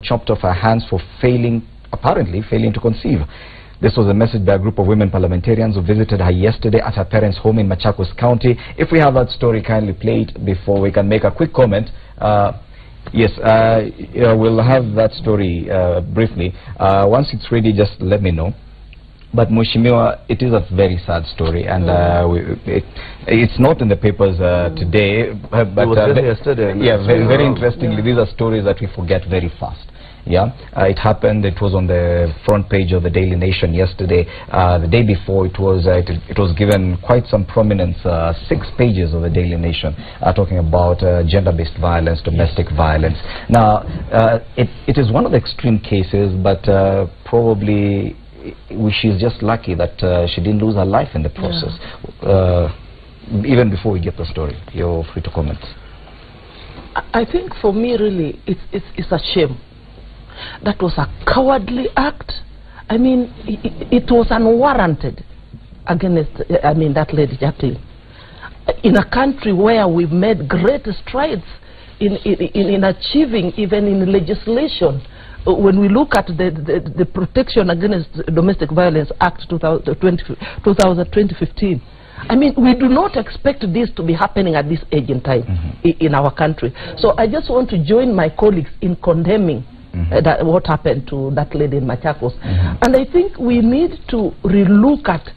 chopped off her hands for apparently failing to conceive. This was a message by a group of women parliamentarians who visited her yesterday at her parents' home in Machakos County. If we have that story, kindly play it before we can make a quick comment. Yes, we'll have that story briefly. Once it's ready, just let me know. But Mheshimiwa, it is a very sad story, and it's not in the papers today. But it was yesterday. Yeah, very interestingly, these are stories that we forget very fast. Yeah, it happened. It was on the front page of the Daily Nation yesterday. The day before, it was given quite some prominence. 6 pages of the Daily Nation talking about gender-based violence, domestic violence. Now, it is one of the extreme cases, but probably she's just lucky that she didn't lose her life in the process. Yeah. Even before we get the story, you're free to comment. I think for me, really, it's a shame. That was a cowardly act. I mean, it was unwarranted against, that lady Jacqueline. In a country where we've made great strides in achieving, even in legislation, when we look at the Protection Against Domestic Violence Act 2015, I mean, we do not expect this to be happening at this age in time in our country. So I just want to join my colleagues in condemning what happened to that lady in Machakos. And I think we need to relook at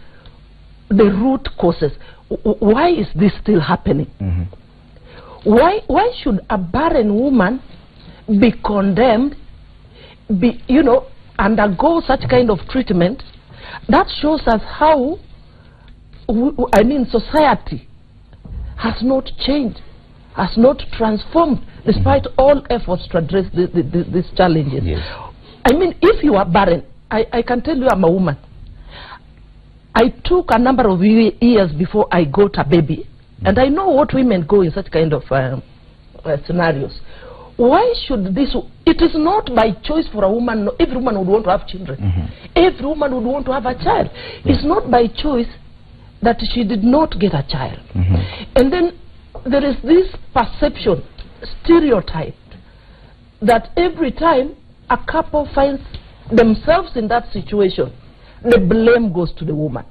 the root causes. Why is this still happening? Why should a barren woman be condemned, undergo such kind of treatment? That shows us how, society has not changed, has not transformed, despite all efforts to address these challenges. Yes. I mean, if you are barren, I can tell you I'm a woman. I took a number of years before I got a baby, and I know what women go in such kind of scenarios. Why should this? It is not by choice for a woman. Every woman would want to have children. Every woman would want to have a child. It's not by choice that she did not get a child. And then there is this perception, stereotype, that every time a couple finds themselves in that situation, the blame goes to the woman.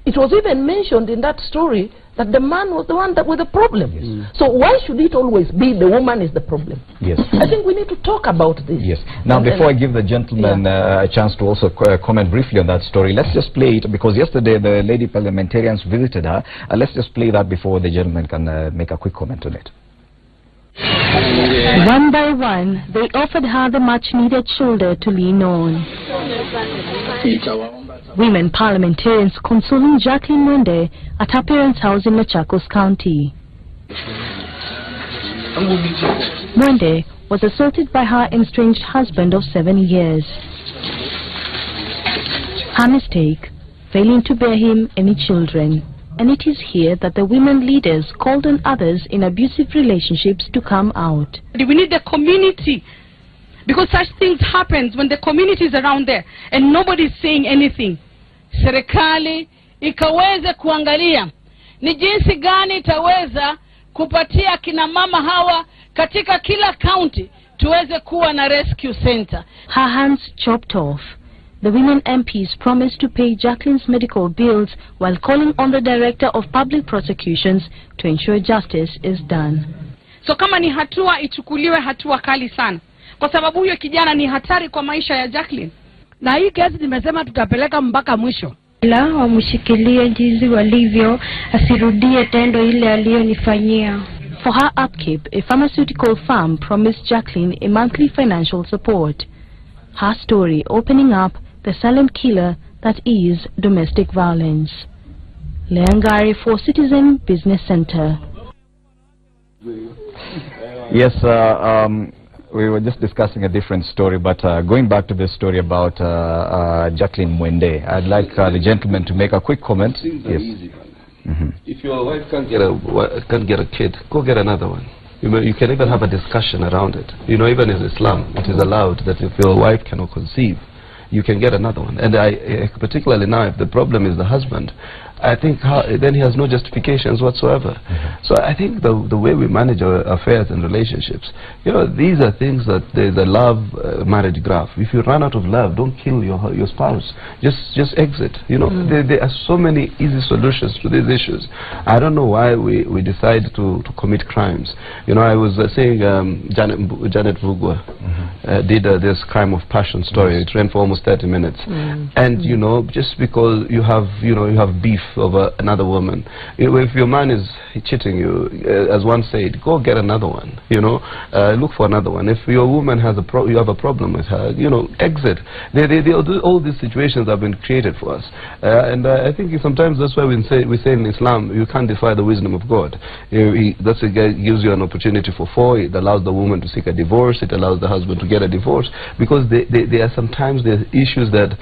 It was even mentioned in that story that the man was the one with the problem. So why should it always be the woman is the problem? Yes. I think we need to talk about this. Yes. Now, before I give the gentleman a chance to also comment briefly on that story, let's just play it, because yesterday the lady parliamentarians visited her. Let's just play that before the gentleman can make a quick comment on it. One by one, they offered her the much-needed shoulder to lean on. Women parliamentarians consoling Jacqueline Mwende at her parents' house in Machakos County. Mwende was assaulted by her estranged husband of 7 years. Her mistake, failing to bear him any children. And it is here that the women leaders called on others in abusive relationships to come out. We need the community, because such things happen when the community is around there and nobody is saying anything. Serikali ikaweze kuangalia ni jinsi gani itaweza kupatia kina mama hawa katika kila county tuweze kuwa na rescue center. Her hands chopped off. The women MPs promised to pay Jacqueline's medical bills while calling on the Director of Public Prosecutions to ensure justice is done. So kama ni hatua, ichukuliwe hatua kali sana, kwa sababu huyo kijana ni hatari kwa maisha ya Jacqueline. Na hii kesi nimesema tutapeleka mpaka mwisho. La wamshikilie jinsi walivyo, asirudie tendo ile aliyonifanyia. For her upkeep, a pharmaceutical firm promised Jacqueline a monthly financial support. Her story opening up the silent killer that is domestic violence. Leangari for Citizen Business Center. Yes, we were just discussing a different story, but going back to this story about Jacqueline Mwende, I'd like the gentleman to make a quick comment. Yes. If your wife can't get a kid, go get another one. You can even have a discussion around it. Even in Islam, it is allowed that if your wife cannot conceive, you can get another one. And particularly now, if the problem is the husband, I think then he has no justifications whatsoever. So I think the way we manage our affairs and relationships, you know, these are things that there's a love marriage graph. If you run out of love, don't kill your spouse. Just exit. You know, there are so many easy solutions to these issues. I don't know why we decide to commit crimes. You know, I was saying Janet Vugwa did this crime of passion story. It ran for almost 30 minutes. And you know, just because you have beef over another woman, if your man is cheating you, as one said, go get another one. You know, look for another one. If your woman has you have a problem with her, you know, exit. All these situations have been created for us, and I think sometimes that's why we say in Islam, you can't defy the wisdom of God. That's a guy gives you an opportunity for 4. It allows the woman to seek a divorce. It allows the husband to get a divorce, because there are sometimes there are issues that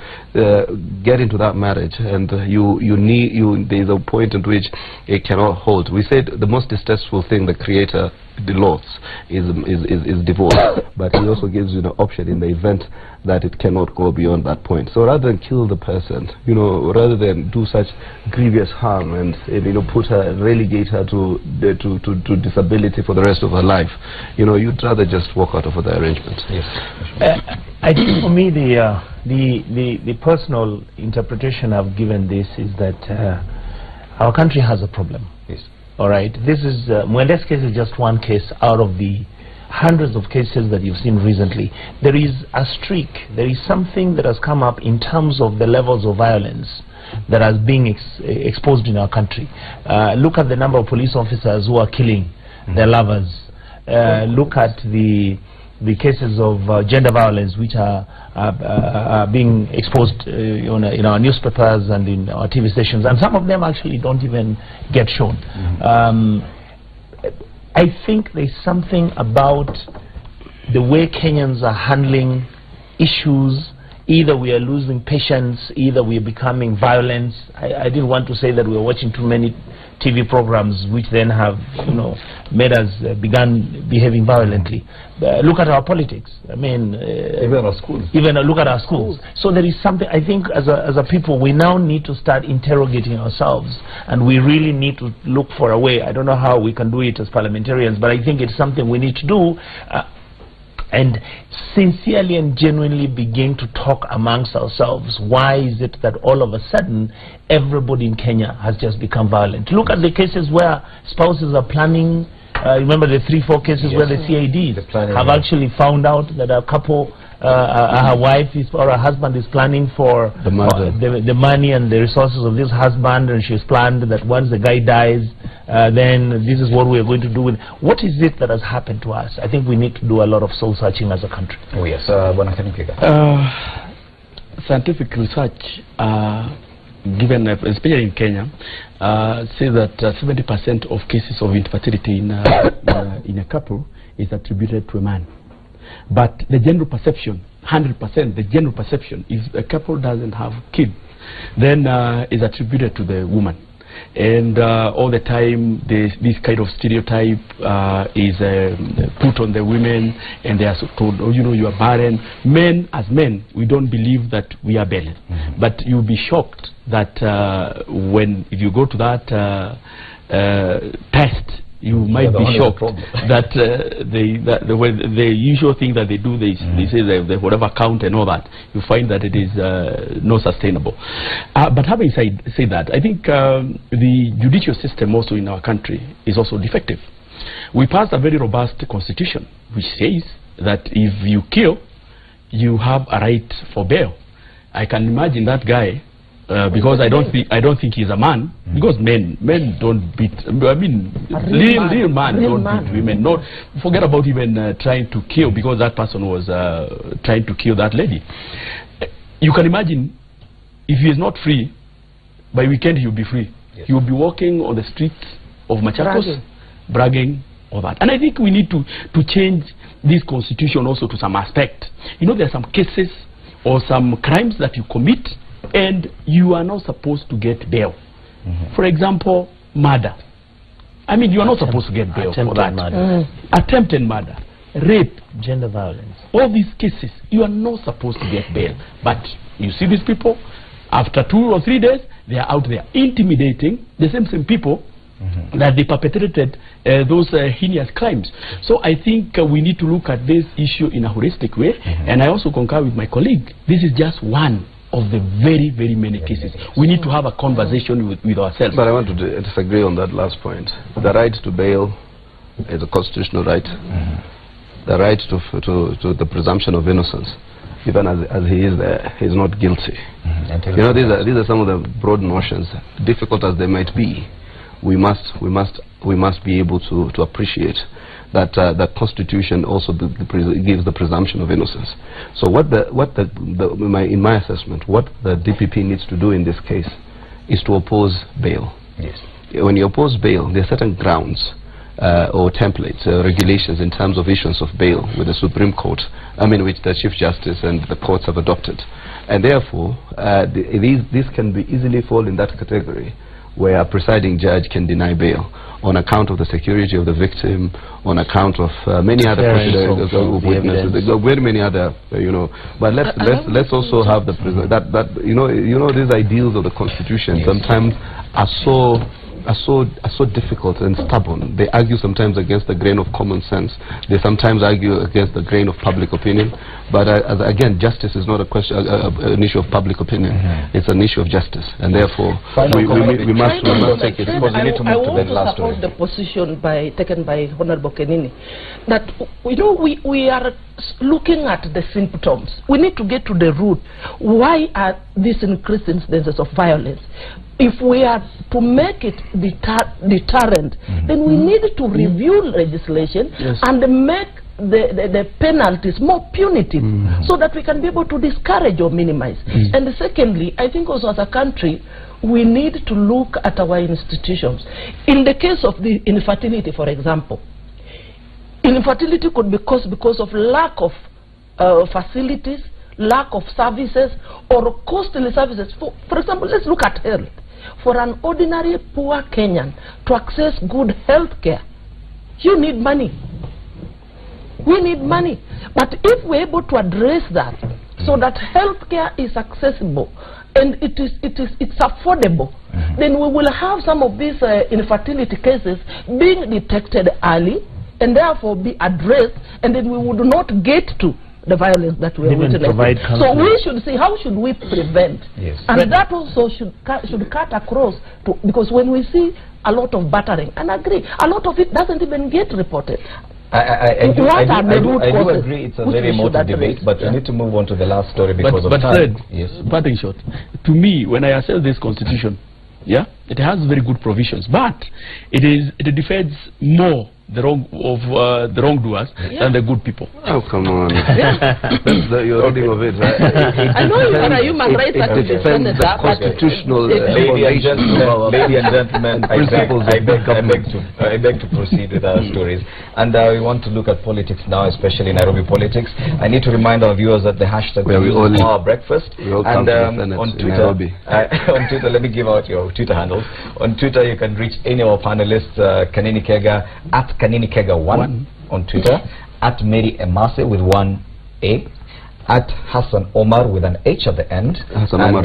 get into that marriage, and there's a point at which it cannot hold. We said the most distasteful thing the Creator loathes is divorce, but He also gives you the option in the event that it cannot go beyond that point. So rather than kill the person, you know, rather than do such grievous harm and you know, relegate her to disability for the rest of her life, you know, you'd rather just walk out of the arrangement. Yes. I think for me the personal interpretation I've given this is that our country has a problem. Yes. All right. This is Mwende's case is just one case out of the hundreds of cases that you've seen recently. There is a streak. There is something that has come up in terms of the levels of violence that is being exposed in our country. Look at the number of police officers who are killing their lovers. Look at the cases of gender violence which are being exposed in our newspapers and in our TV stations, and some of them actually don't even get shown. I think there's something about the way Kenyans are handling issues. Either we are losing patience, either we are becoming violent. I didn't want to say that we are watching too many TV programs which then have, you know, made us begun behaving violently. Look at our politics. I mean, even our schools. Even look at our schools. So there is something, I think, as a people, we now need to start interrogating ourselves, and we really need to look for a way. I don't know how we can do it as parliamentarians, but I think it's something we need to do. And sincerely and genuinely begin to talk amongst ourselves. Why is it that all of a sudden everybody in Kenya has just become violent? Look at the cases where spouses are planning. Remember the 3-4 cases where the CIDs have actually found out that a couple, her wife or her husband is planning for the money and the resources of this husband, and she's planned that once the guy dies, then this is what we are going to do with. What is it that has happened to us? I think we need to do a lot of soul searching as a country. Oh yes, scientific research given, especially in Kenya, say that 70% of cases of infertility in a couple is attributed to a man. But the general perception, 100%, the general perception, if a couple doesn't have kids, then is attributed to the woman. And all the time this kind of stereotype is put on the women, and they are told, oh, you know, you are barren. Men, as men, we don't believe that we are barren. But you'll be shocked that if you go to that test, you might be shocked that the usual thing that they do, they say the whatever count and all that, you find that it is not sustainable. But having said that, I think the judicial system also in our country is also defective. We passed a very robust constitution which says that if you kill, you have a right for bail. I can imagine that guy. Because I don't think he's a man. Because men don't beat. I mean, real man don't beat women. Not forget about even trying to kill, because that person was trying to kill that lady. You can imagine if he is not free, by weekend he will be free. Yes. He will be walking on the streets of Machakos, bragging, all that. And I think we need to change this constitution also to some aspect. You know, there are some cases or some crimes that you commit, and you are not supposed to get bail. For example, murder. I mean, you are not supposed to get bail for that. Attempted murder. rape, gender violence. all these cases, you are not supposed to get bail. But you see these people, after 2 or 3 days, they are out there intimidating the same people that they perpetrated those heinous crimes. So I think we need to look at this issue in a holistic way. And I also concur with my colleague. This is just one of the very, very many cases. We need to have a conversation with ourselves. But I want to disagree on that last point. The right to bail is a constitutional right. The right to the presumption of innocence, even as he is there, he is not guilty. You know, these are some of the broad notions, difficult as they might be. We must be able to appreciate that the Constitution also gives the presumption of innocence. So in my assessment, what the DPP needs to do in this case is to oppose bail. Yes. When you oppose bail, there are certain grounds or templates, regulations in terms of issuance of bail with the Supreme Court, which the Chief Justice and the courts have adopted. And therefore, these can be easily fall in that category, where a presiding judge can deny bail on account of the security of the victim, on account of many other witnesses, very many other, But let's also have the these ideals of the Constitution sometimes are so difficult and stubborn. They argue sometimes against the grain of common sense. They sometimes argue against the grain of public opinion. But again, justice is not a question, an issue of public opinion. It's an issue of justice, and therefore we must take it. I want to support the position taken by Honorable Kenini, that we are looking at the symptoms. We need to get to the root. Why are these increased incidences of violence? If we are to make it deterrent, then we need to review legislation and make the penalties more punitive so that we can be able to discourage or minimize. And secondly, I think also as a country, we need to look at our institutions. In the case of the infertility, for example, infertility could be caused because of lack of facilities, lack of services, or costly services. For example, let's look at health. For an ordinary poor Kenyan to access good health care, you need money. We need money. But if we're able to address that so that health care is accessible and it's affordable, then we will have some of these infertility cases being detected early and therefore be addressed, and then we would not get to the violence that we are witnessing. So we should see how should we prevent, and that also should cut across because when we see a lot of battering, and I agree, a lot of it doesn't even get reported. I do agree it's a very emotive debate, but we need to move on to the last story because of time. Parting shot. To me, when I assess this constitution, it has very good provisions, but it defends more the wrongdoers than the good people. Oh, come on. You're reading of it, right? I know you are a human rights activist, the constitutional ladies and gentlemen, I beg to proceed with our stories. And we want to look at politics now, especially Nairobi politics. I need to remind our viewers that the hashtag is our breakfast. And on Twitter, let me give out your Twitter handles. On Twitter, you can reach any of our panelists, Kanini Kega, at Kanini Kega 1 on Twitter, at Mary Emase with 1 A, at Hassan Omar with an H at the end, Hassan and Omar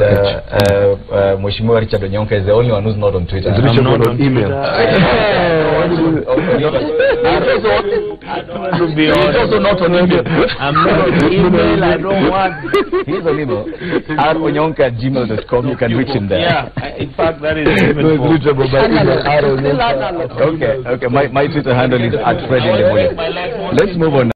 Mheshimiwa Richard Onyonka is the only one who's not on Twitter. I'm not on email. He's also not on email. I'm not on email. I don't want. He's on email. @onyonka@gmail.com. You can reach him there. Yeah, in fact, that is even Okay. My Twitter handle is @Freddy. Let's move on.